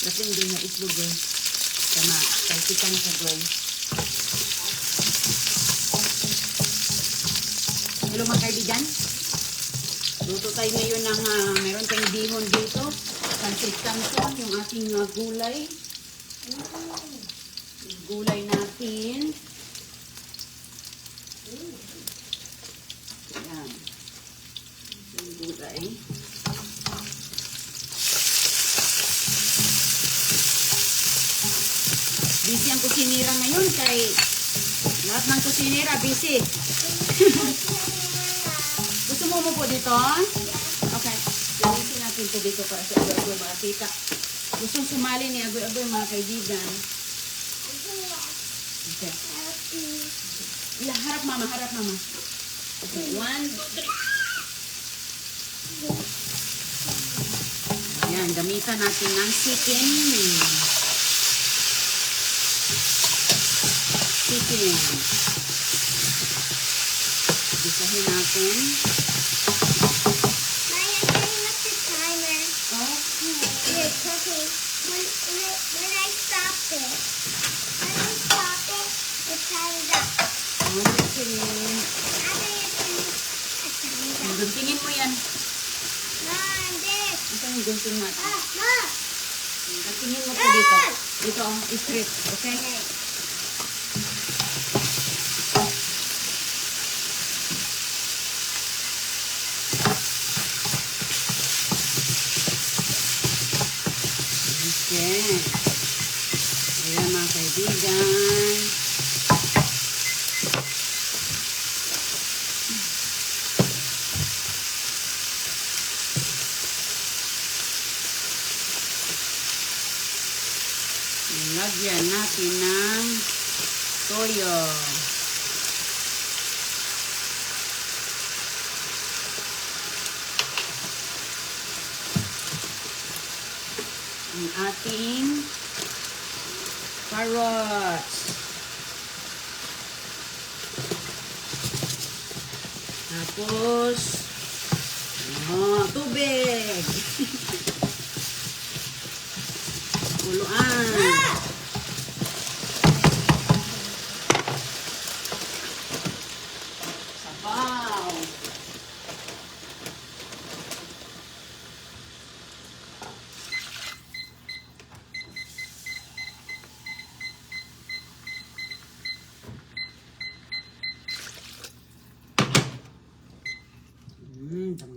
Dapat hindi na islo, girl. Tama, kalpitan ka, girl. Hello mga kaibigan. Luto tayo ngayon ng meron tayong bihon dito. Pancit-canton, yung ating gulay. Gulay natin. Ayan. Yung gulay. Busy ang kusinira ngayon kay lahat ng kusinira busy. Gusto mo po dito? Okay. Lamisin natin ito dito para sa agoy-agoy makakita. Gustong sumali ni agoy-agoy mga kaibigan. Okay. Yeah, harap mama, harap mama. Okay, 1, 2, 3. Ayan, gamitan natin ng chicken. Gisahin natin. Maya, setting up the timer. Okay. You're cooking. When I stop it, the time's up. Okay. After you finish, the time's up. Guntingin mo yan. Mom, this. Ito yung gunting natin. Mom. Guntingin mo po dito. Dito, straight. Okay? Okay. Ayan mga kaibigan. Lagyan natin ng toyo. Ang ating carrots. Tapos, tubig. Kuluan. Sabaw.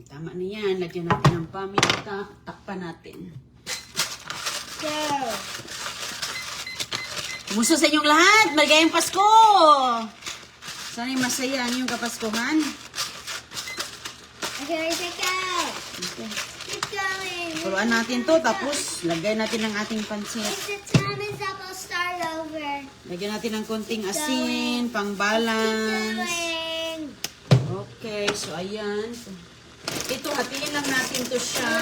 Tama na yan. Lagyan natin ng paminta. Takpan natin. Go. Muso sa inyong lahat. Maligayang Pasko! Sana'y masaya ang inyong kapaskuhan. Okay, let's go. Okay. Keep going. Kuluan natin to. Tapos, lagay natin ang ating pansit. If the time is up, I'll start over. Lagyan natin ng konting asin, Keep pang-balance. going. Okay, so ayan. Ito, hatiin lang natin to siya.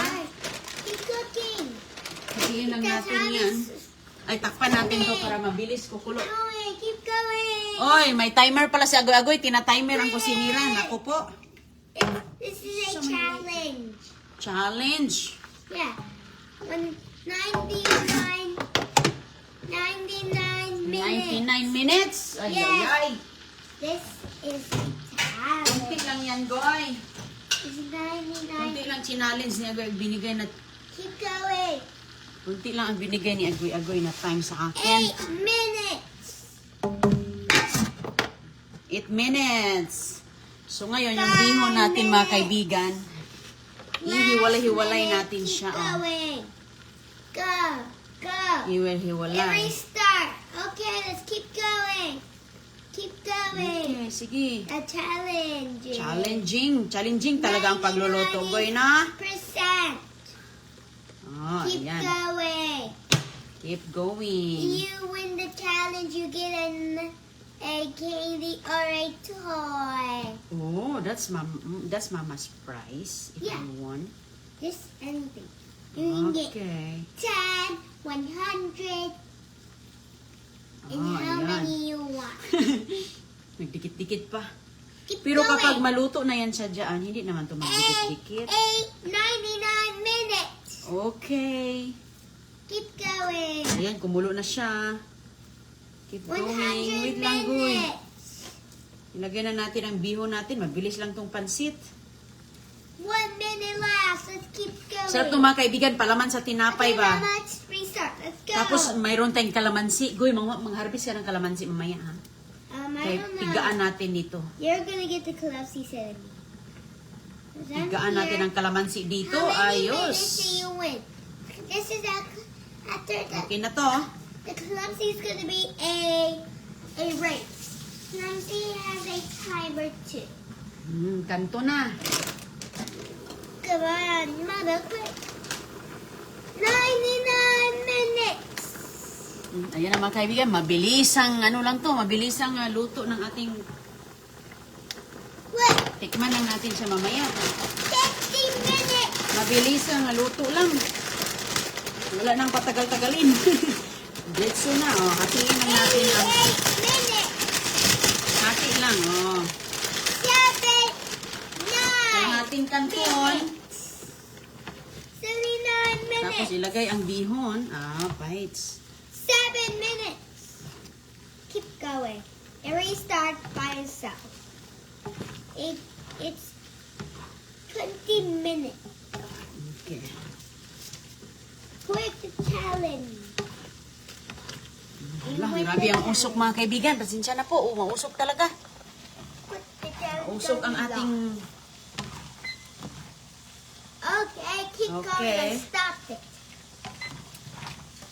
Keep cooking. Hatiin lang natin yan. Ay, takpan natin to para mabilis kukulo. Going. Keep going. Oy, may timer pala si Agoy-Agoy. Tina-timer ang kusinira. Naku po. This is a challenge. Challenge. Yeah. 99 minutes. 99 minutes. Ay, Yes. ay, ay. This is a Kunti challenge. lang yan, Goy. This is 99. Kunti lang challenge ni Agoy. Binigay na, Keep going. kunti lang ang binigay ni Agoy-Agoy na time sa akin. 8 minutes. 8 minutes. So ngayon, yung bihon natin mga kaibigan, hihiwalay-hiwalay natin Keep siya. Oh. going. Go. Go. Hiwalay-hiwalay. Restart. Okay, let's keep going. Keep going. Okay, sige. A challenge. Challenging talaga ang pagluluto. Goy na. Percent. Oh, Keep ayan. going. Keep going. You win the challenge, you get a candy or a toy. Oh, that's Mama's prize. If Yeah. you won. Just anything. You can get Okay. 10, 100, and Oh, how ayan. many you want. Nagdikit-dikit pa. Keep Pero going. kapag maluto na yan siya dyan, hindi naman ito magdikit-dikit. 99 minutes. Okay. Keep going. Ayan, kumulo na siya. Keep 100 going. Wait lang, Goy. minutes. Ilagay na natin ang bihon natin. Mabilis lang tong pansit. 1 minute left. Let's keep going. Sarap itong mga kaibigan. Palaman sa tinapay Okay, ba? Mama, let's restart. Let's go. Tapos mayroon tayong kalamansi. Goy, mangharvest ka ng kalamansi mamaya ha. I Kaya don't know. pigaan natin dito. You're gonna get the clubs he said. Pigaan natin ang kalamansi dito. How many Ayos. minutes do you win? This is after Okay na to. the clumsy is gonna be a race. Clumsy has a timer too. Kanto na. Come on, Mother, quick. 99 minutes. Ayan na mga kaibigan. Mabilis ang mabilis ang luto ng ating What? tikman lang natin siya mamaya. 50 minutes. Mabilis ang luto lang. Wala nang patagal-tagalin. Diretso na, oh. Hatiin lang natin ang 88 minutes. hati lang, oh. 7, 9. Ang ating kanton. 79 minutes. Tapos ilagay ang bihon. Bites. 7 minutes. Keep going. It restart by itself. It's 20 minutes. Okay. Quick challenge. Grabe ang usok mga kaibigan. Pasensya na po. Mausok talaga. Quick the challenge. Mausok ang goes ating... on. Okay, keep going. Okay. I stopped it.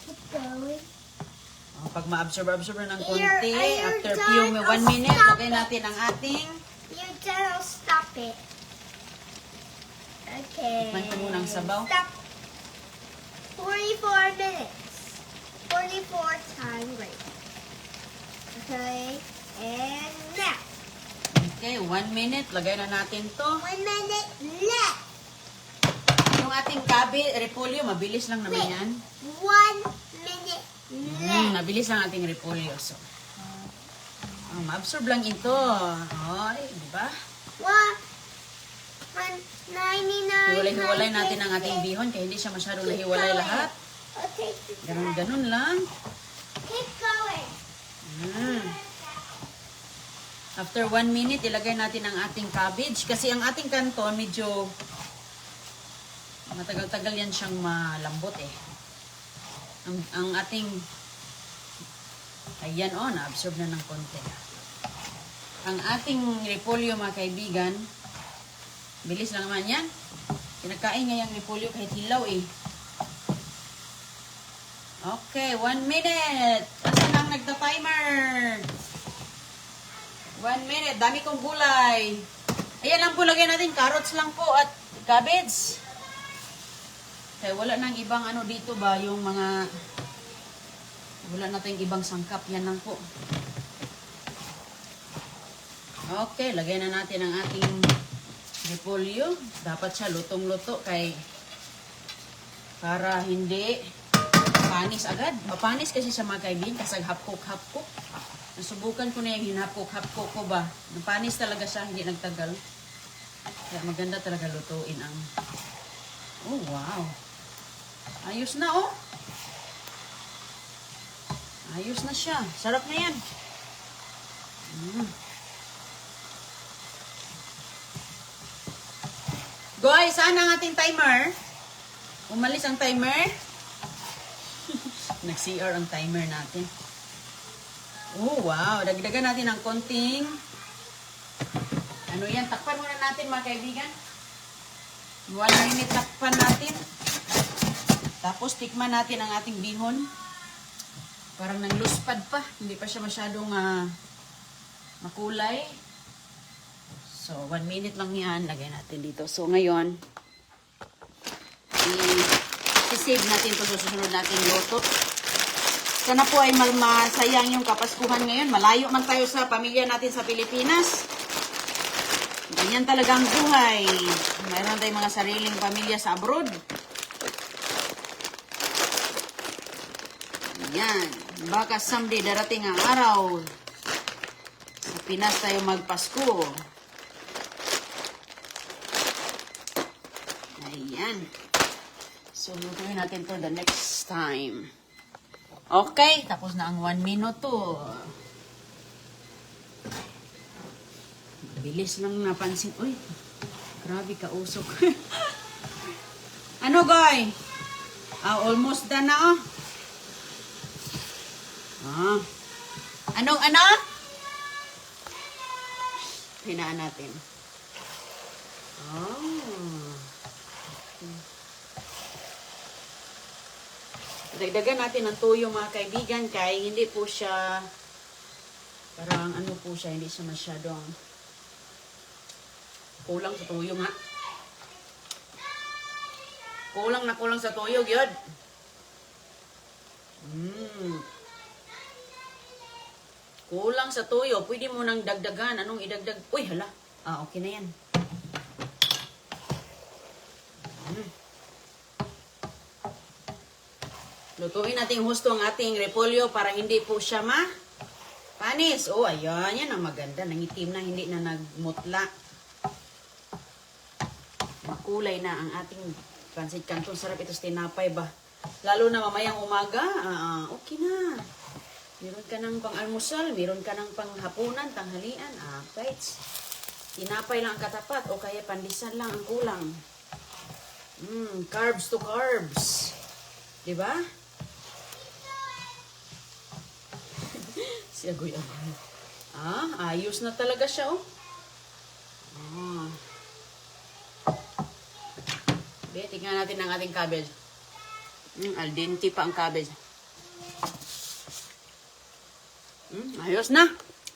Keep going. Pag ma-absorb na ng konti, You're after done. 1 I'll minute, stop lagay it. natin ang ating... You're done. I'll stop it. Okay. Tikman ko muna ang sabaw. Stop. 44 minutes. 44 time break. Okay. And now. Okay, 1 minute. Lagay na natin to. 1 minute left. Yung ating repolyo, mabilis lang naman yan. 1 minute left. Mabilis lang ating repolyo. So, ma-absorb lang ito. Ay, di ba? 99. Hiwalay-hiwalay natin ang ating bihon kaya hindi siya masyadong nahiwalay lahat. Okay. Ganun-ganun lang. Keep going. After 1 minute, ilagay natin ang ating cabbage. Kasi ang ating kanton, medyo matagal-tagal yan siyang malambot eh. Ang ating, ayan o, na-absorb na ng konti. Ang ating repolyo mga kaibigan, bilis lang naman yan. Kinakain nga yung repolyo kahit hilaw eh. Okay, 1 minute. Asan ang nagta-timer? 1 minute. Dami kong gulay. Ayan lang po, lagyan natin. Carrots lang po at cabbage. Kaya wala nang ibang ano dito ba, yung mga... Wala natin ibang sangkap. Yan lang po. Okay, lagyan na natin ang ating repolyo. Dapat siya lutong-luto kay... Para hindi... Panis agad. Mapanis kasi sa mga kaibigan kasi hapkok-hapkok. Nasubukan ko na yung hinapkok-hapkok ko ba. Napanis talaga siya, hindi nagtagal. Kaya maganda talaga lutuin ang... Oh, wow. Ayos na, oh. Ayos na siya. Sarap na yan. Guys, saan ang ating timer? Umalis ang timer. Nag-CR ang timer natin. Oh, wow. Dagdagan natin ng konting... Ano yan? Takpan muna natin mga kaibigan. 1 minute takpan natin. Tapos tikman natin ang ating bihon. Parang nangluspad pa. Hindi pa siya masyadong makulay. So, 1 minute lang yan. Lagay natin dito. So, ngayon, i-save natin ito sa susunod natin luto. Sana po ay masayang yung Kapaskuhan ngayon. Malayo man tayo sa pamilya natin sa Pilipinas. Ganyan talaga ang buhay. Mayroon tayong mga sariling pamilya sa abroad. Yan. Baka someday darating ang araw. Sa Pinas tayo magpasko. Ayan. So, lutuin natin to the next time. Okay, tapos na ang 1 minuto. Bilis lang napansin. Uy, grabe ka usok. Ano, Goy? Almost done na, oh. Ano? Hinaan natin. Dagdagan natin ng tuyo, mga kaibigan, kaya hindi po siya, parang ano po siya, hindi siya masyadong kulang sa tuyo, nga. Kulang sa tuyo, yun. Kulang sa tuyo. Pwede mo nang dagdagan. Anong idagdag? Uy, hala. Okay na yan. Lutuin natin husto ang ating repolyo para hindi po siya panis. Ayan. Yan ang maganda. Nangitim na. Hindi na nagmutla. Makulay na ang ating pansit canton. Sarap ito sa tinapay ba? Lalo na mamayang umaga. Okay na. Meron ka ng pang-almusal, meron ka ng panghapunan, tanghalian, bites. Tinapay lang ang katapat o kaya pandisan lang ang kulang. Carbs to carbs. Diba? Siya guya. Ayos na talaga siya, oh. Tingnan natin ang ating cabbage. Al dente pa ang cabbage. Ayos na.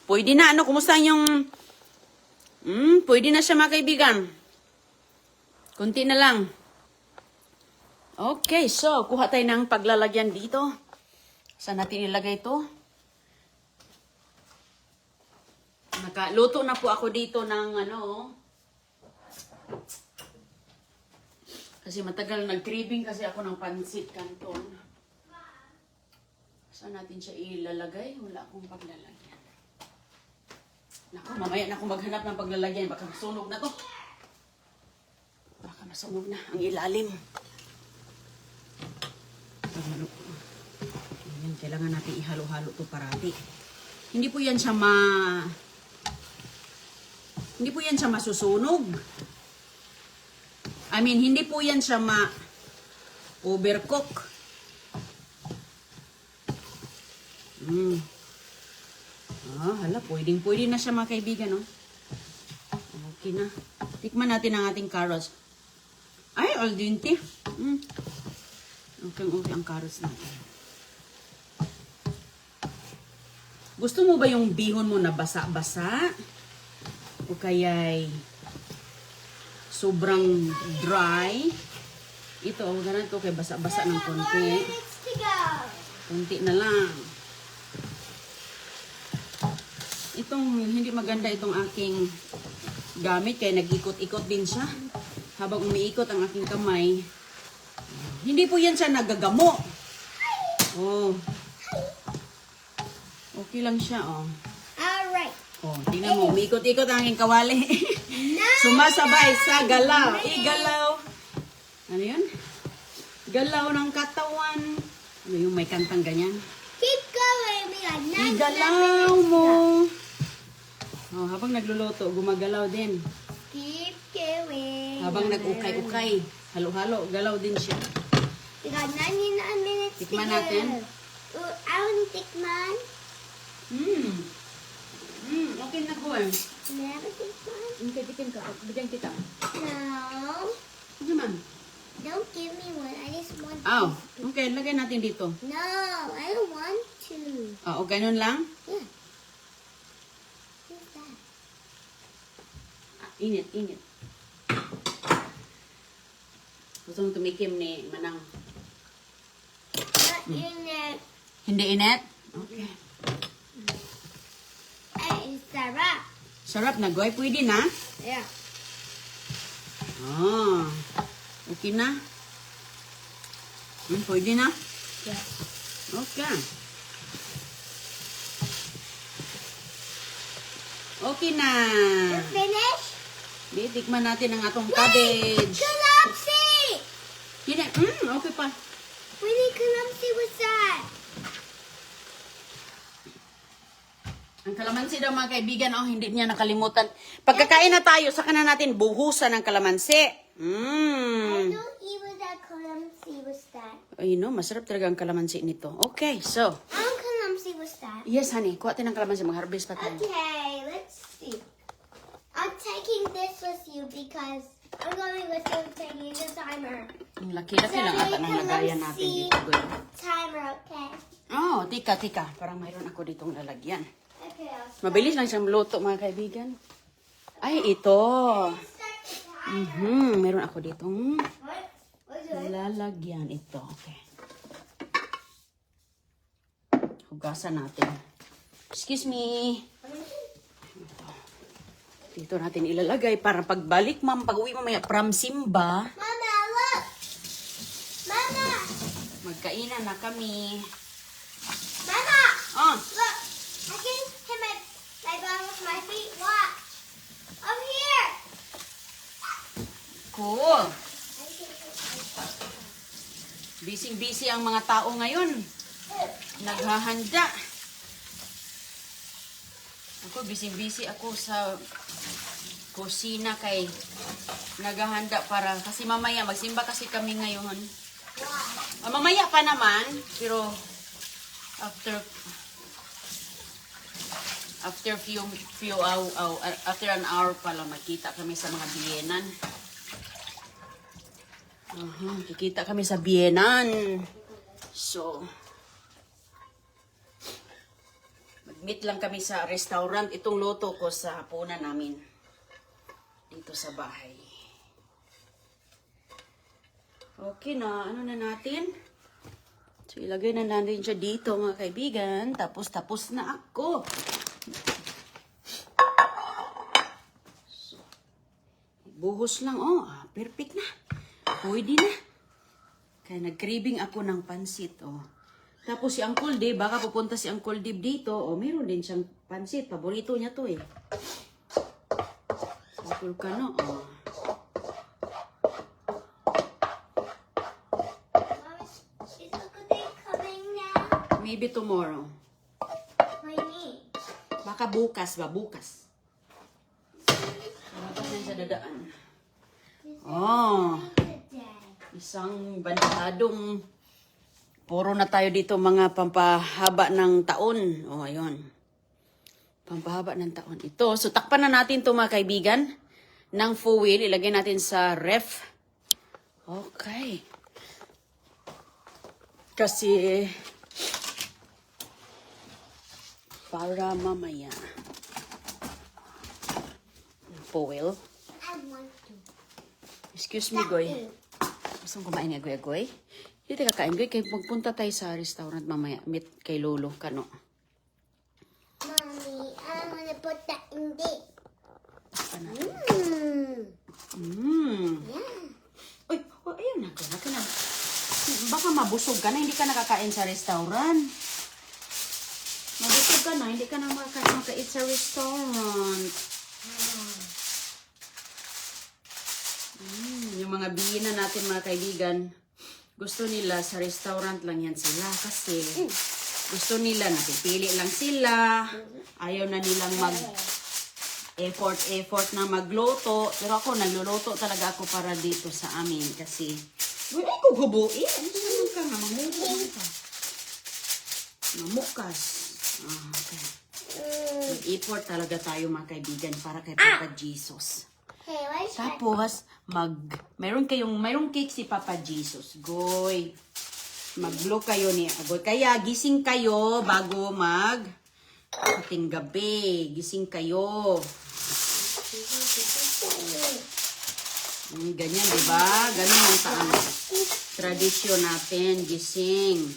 Pwede na. Kumusta yung... pwede na siya, mga kaibigan. Kunti na lang. Okay, so, kuha tayo ng paglalagyan dito. Saan natin ilagay ito? Nakaluto na po ako dito ng kasi matagal nag-craving kasi ako ng pansit canton. Saan natin siya ilalagay? Wala akong paglalagyan. Naku, mamaya na akong maghanap ng paglalagyan. Baka masunog na to. Baka masunog na ang ilalim. Ayan, kailangan natin ihalo-halo to parati. Hindi po yan siya hindi po yan siya masusunog. I mean, hindi po yan siya overcook. Hala, pwede na siya, mga kaibigan, no? Okay na. Tikman natin ang ating carrots. Ay, al dente. Okay ang carrots natin. Gusto mo ba yung bihon mo na basa-basa? O kaya'y sobrang dry? Ito, ganito kay basa-basa ng konti. Konti na lang. Itong hindi maganda itong aking gamit kaya nag-ikot-ikot din siya. Habang umiikot ang aking kamay. Hindi po yan siya nagagamo. Okay lang siya, Alright. Tingnan mo, umiikot-ikot ang aking kawali. Sumasabay sa galaw. Igalaw. Ano yun? Galaw ng katawan. Ano yung may kantang ganyan? Keep going. We got 9 Igalaw mo. Habang nagluluto, gumagalaw din. Keep going. Habang nag-ukay-ukay, halo-halo, galaw din siya. We got 99 minutes Tikman to natin. go. I want to tikman. Okay na ko eh. Never tikman. Tikim ka, bigyan kita. No. Ano man? Don't give me one. I just want Okay, lagay natin dito. No, I don't want to. Okay, nun lang? Yeah. Who's that? Init. Gusto mo tumikim ni Manang? Not in it. Hindi init? Okay. It's sarap. Sarap na, Goy. Pwede na? Yeah. Okay na? Pwede na? Yeah. Okay. Okay na. You finished? Tikman natin ang atong cabbage. Kalapsi! Hindi. Okay pa. Winnie, Calamity, what's that? Ang kalamansi daw mga kaibigan, oh, hindi niya nakalimutan. Pagkakain na tayo, saka na natin buhusan ng kalamansi. I don't eat with that Calamity, what's that? Ay no, masarap talaga ang kalamansi nito. Okay, so. Calamity, what's that? Yes, honey. Kuha tayo ng kalamansi. Mag-harvest pa tayo. Okay, let's see. I'm taking this with you because I'm going with you taking the timer. Ang laki-laki lang ata ng lagayan natin dito. Girl. Timer, okay? Oh, tika. Parang mayroon ako ditong lalagyan. Okay, I'll Mabilis lang siyang luto, mga kaibigan. Ay, ito. start the timer. Meron ako ditong What? What's it? lalagyan. Ito, okay. Hugasan natin. Excuse me. Dito natin ilalagay para pagbalik, ma'am, pag-uwi mamaya from Simba, Mama, look! Mama! magkainan na kami. Mama! Oh, Look! I can hit my bum with my feet. Watch! Over here! cool. I can hit my butt. Busy-busy ang mga tao ngayon. Naghahanda. Ako, busy-busy ako sa kusina kay naghahanda para, kasi mamaya, magsimba kasi kami ngayon. Mamaya pa naman, pero after after an hour pala makita kami sa mga biyenan. Kikita kami sa biyenan. So, mag-meet lang kami sa restaurant. Itong luto ko sa hapunan namin. Dito sa bahay. Okay na. Ano na natin? So, ilagay na natin siya dito, mga kaibigan. Tapos na ako. So, buhos lang. Oh, perfect na. Pwede na. Kaya nag-craving ako ng pansit, oh. Tapos si Uncle Dave, baka pupunta si Uncle Dave dito, oh, meron din siyang pansit. Paborito niya to, eh. Sa Tulcano, oh. Mama, is Uncle Dave coming now? Maybe tomorrow. What do you mean? Baka bukas ba? Bukas. Bukas na sa dadaan. Oh. Isang bandadong puro na tayo dito mga pampahaba ng taon. O, ayun. Pampahaba ng taon. Ito, so takpan na natin ito mga kaibigan ng foil. Ilagay natin sa ref. Okay. Kasi para mamaya. Foil. I want to. Excuse me, Goy. Gusto mong kumain ni Agoy? Hindi tayo kakain, Goy. Kaya magpunta tayo sa restaurant mamaya. Meet kay Lolo, kano. Mommy, I want to put that in there. Pa natin. Yeah. Uy, oh, ayun na. Ka na. Baka mabusog ka na, hindi ka nakakain sa restaurant. Mabusog ka na, hindi ka na makakain sa restaurant. Yung mga biyinan natin mga kaibigan, gusto nila sa restaurant lang yan sila kasi gusto nila, napipili lang sila, ayaw na nilang effort na magluto. Pero ako, nagluluto talaga ako para dito sa amin kasi wala ko gubuin. Ano naman ka nga, mamukas. Okay. Mag-effort talaga tayo mga kaibigan para kay Papa Jesus. Hey, where's that? Tapos, mayroong cake si Papa Jesus. Goy. Mag-blow kayo ni Agoy. Kaya, gising kayo bago ating gabi. Gising kayo. Ganyan, di ba? Ganyan ang tradisyon natin. Gising.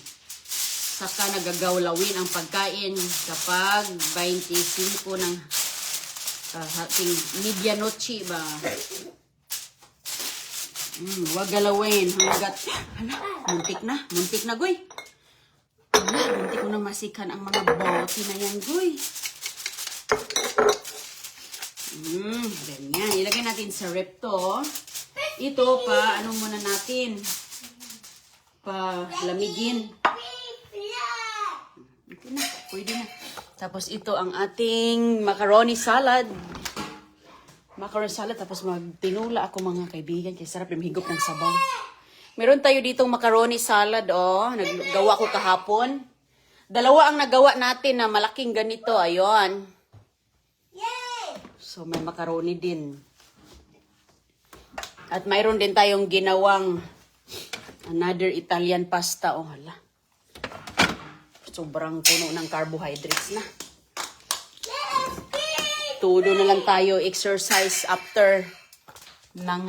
Saka nagagawlawin ang pagkain kapag 25 ng ating medianoche ba? Huwag galawin hanggat muntik na Goy. Muntik ko na masikan ang mga bote na yan, Goy. Ganyan. Ilagay natin sa rep to. Ito pa, ano muna natin? palamigin. Okay na, pwede na. Tapos ito ang ating macaroni salad. Macaroni salad, tapos magtinula ako mga kaibigan. Kaya sarap yung higop ng sabaw. Meron tayo ditong macaroni salad, oh. Naggawa ko kahapon. Dalawa ang nagawa natin na malaking ganito. Ayun. So, may macaroni din. At mayroon din tayong ginawang another Italian pasta. Oh, hala. Sobrang puno ng carbohydrates na. Todo na lang tayo exercise after ng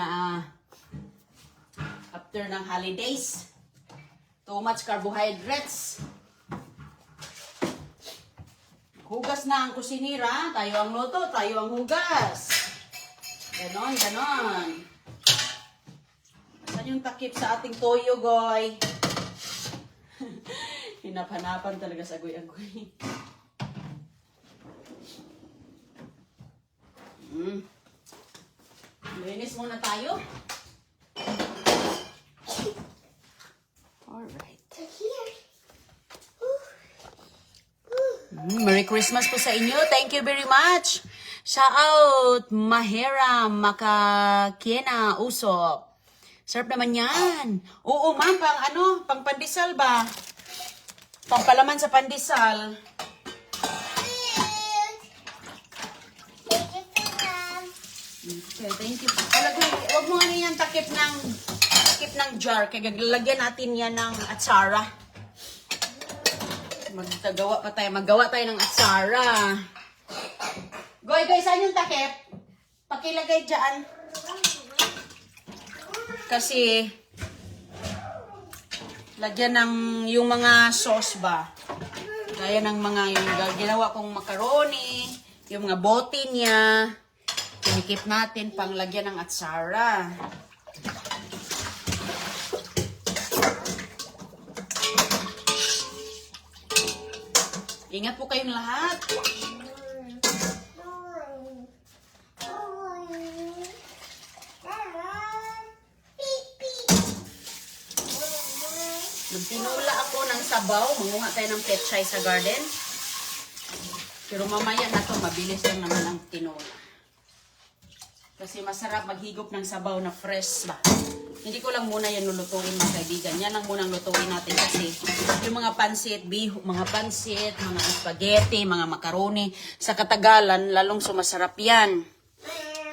holidays. Too much carbohydrates. Hugas na ang kusinira. Tayo ang luto, tayo ang hugas. Ganon, ganon. Saan yung takip sa ating toyo, goy? Hinap-hanapan talaga sa agoy-agoy. Linis muna tayo. Alright. Merry Christmas po sa inyo. Thank you very much. Shout out Mahera Makakena Usop. Sarap naman yan. Oo, ma'am, pang pandesal ba? Pampalaman sa pandesal. Okay, thank you. Huwag mo ano yan, takip ng jar. Kaya lalagyan natin yan ng atsara. Maggawa tayo ng atsara. Goy, saan yung takip? Pakilagay dyan. Kasi, lagyan ng yung mga sauce ba. Gaya ng mga yung ginawa kong macaroni, yung mga bote niya. Kinikip natin pang lagyan ng atsara. Ingat po kayong lahat. Nagtinula ako ng sabaw. Manguha tayo ng petchay sa garden. Pero mamaya na to, mabilis lang naman ang tinula. Kasi masarap maghigop ng sabaw na fresh ba. Hindi ko lang muna yan lulutuin mga kaibigan. Yan lang muna ang lutuin natin kasi yung mga pansit, mga spaghetti, mga macaroni, sa katagalan, lalong sumasarap yan.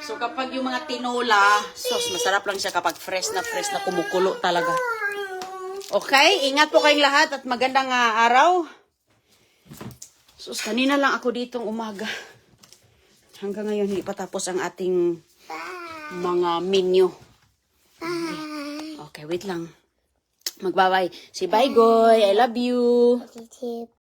So kapag yung mga tinola, sos, masarap lang siya kapag fresh na kumukulo talaga. Okay, ingat po kayong lahat at magandang araw. Sus, kanina lang ako ditong umaga. Hanggang ngayon, hindi pa tapos ang ating mga menu. Okay, wait lang. Magbabay. Say bye, Goy. I love you.